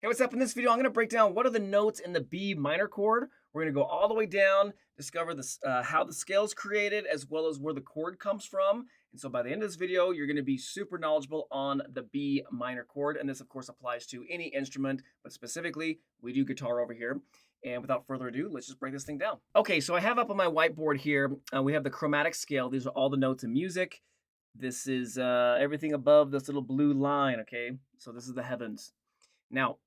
Hey, what's up? In this video, I'm going to break down what are the notes in the B minor chord. We're going to go all the way down, discover how the scale is created, as well as where the chord comes from. And so by the end of this video, you're going to be super knowledgeable on the B minor chord. And this, of course, applies to any instrument, but specifically, we do guitar over here. And without further ado, let's just break this thing down. Okay, so I have up on my whiteboard here, we have the chromatic scale. These are all the notes in music. This is everything above this little blue line, okay? So this is the heavens. Now,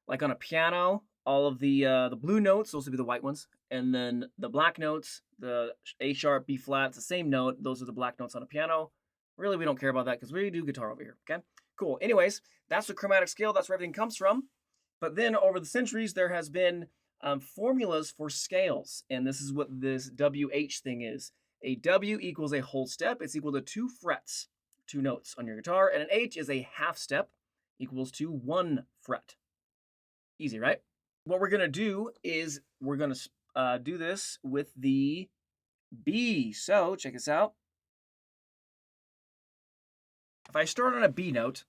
like on a piano, all of the blue notes, those would be the white ones, and then the black notes, the A sharp, B flat, it's the same note. Those are the black notes on a piano. Really, we don't care about that because we do guitar over here, okay? Cool. Anyways, that's the chromatic scale. That's where everything comes from. But then over the centuries, there has been formulas for scales, and this is what this WH thing is. A W equals a whole step. It's equal to 2 frets, 2 notes on your guitar, and an H is a half step, equals to 1 fret. Easy, right? What we're going to do is we're going to do this with the B. So check this out. If I start on a B note,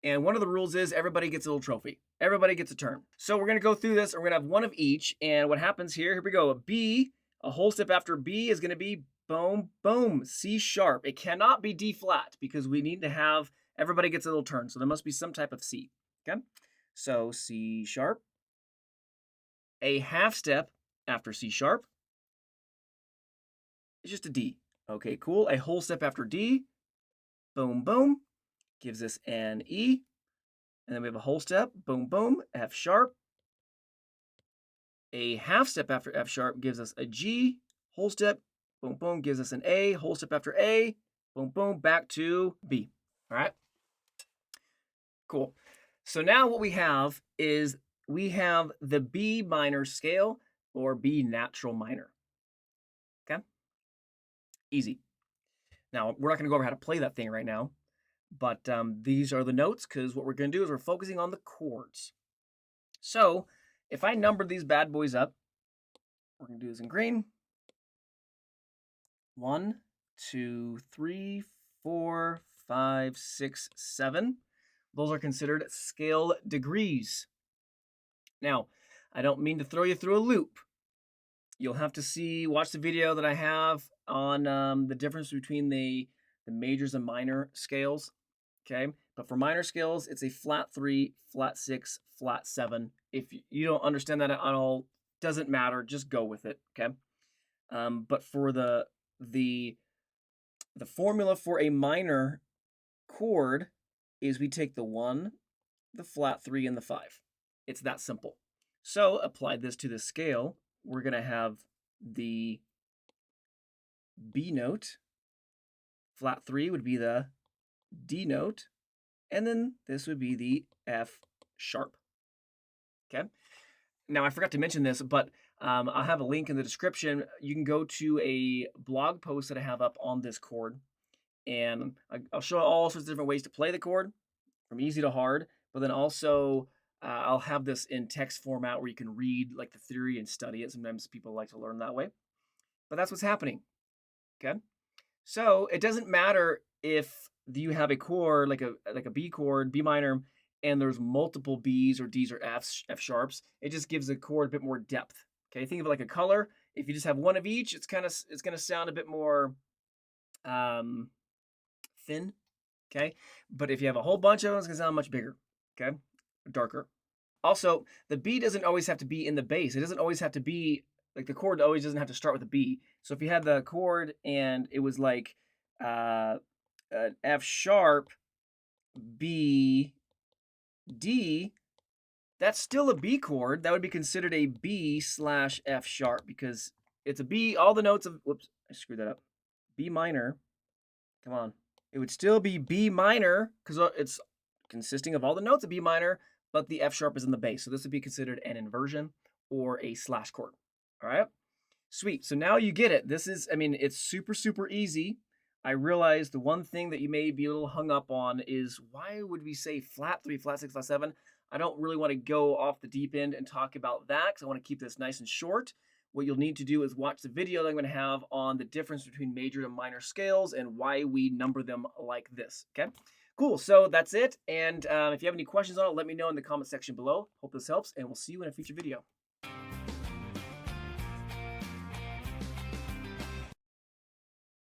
and one of the rules is everybody gets a little trophy. Everybody gets a turn. So we're going to go through this, and we're going to have one of each. And what happens here we go. A B, a whole step after B is going to be boom, boom, C sharp. It cannot be D flat because we need to have everybody gets a little turn, so there must be some type of C, okay? So C sharp, a half step after C sharp, it's just a D. Okay, cool. A whole step after D, boom, boom, gives us an E, and then we have a whole step, boom, boom, F sharp. A half step after F sharp gives us a G, whole step, boom, boom, gives us an A, whole step after A, boom, boom, back to B, all right? Cool. So now what we have is we have the B minor scale or B natural minor. Okay? Easy. Now, we're not going to go over how to play that thing right now, but these are the notes because what we're going to do is we're focusing on the chords. So if I number these bad boys up, we're going to do this in green. 1, 2, 3, 4, 5, 6, 7. Those are considered scale degrees. Now, I don't mean to throw you through a loop. You'll have to watch the video that I have on the difference between the majors and minor scales, okay? But for minor scales, it's a flat 3, flat 6, flat 7. If you don't understand that at all, doesn't matter, just go with it, okay? But for the formula for a minor chord is we take the 1, the flat 3, and the 5. It's that simple. So apply this to the scale. We're going to have the B note. Flat 3 would be the D note. And then this would be the F sharp. Okay. Now, I forgot to mention this, but I'll have a link in the description. You can go to a blog post that I have up on this chord. And I'll show all sorts of different ways to play the chord, from easy to hard, but then also I'll have this in text format where you can read like the theory and study it. Sometimes people like to learn that way, but that's what's happening, okay? So it doesn't matter if you have a chord, like a B chord, B minor, and there's multiple Bs or Ds or Fs, F sharps. It just gives the chord a bit more depth, okay? Think of it like a color. If you just have one of each, it's going to sound a bit more thin, okay? But if you have a whole bunch of them, it's going to sound much bigger, okay? Darker. Also, the B doesn't always have to be in the bass. It doesn't always have to be, like the chord always doesn't have to start with a B. So if you had the chord and it was like an F sharp, B, D, that's still a B chord. That would be considered a B/F sharp because it's a B, all the notes of, whoops, I screwed that up. B minor, come on. It would still be B minor because it's consisting of all the notes of B minor, but the F sharp is in the bass. So this would be considered an inversion or a slash chord. All right, sweet. So now you get it. This is, I mean, it's super, super easy. I realize the one thing that you may be a little hung up on is why would we say flat 3, flat 6, flat 7? I don't really want to go off the deep end and talk about that because I want to keep this nice and short. What you'll need to do is watch the video that I'm going to have on the difference between major and minor scales and why we number them like this, okay? Cool. So that's it. And if you have any questions on it, let me know in the comment section below. Hope this helps, and we'll see you in a future video.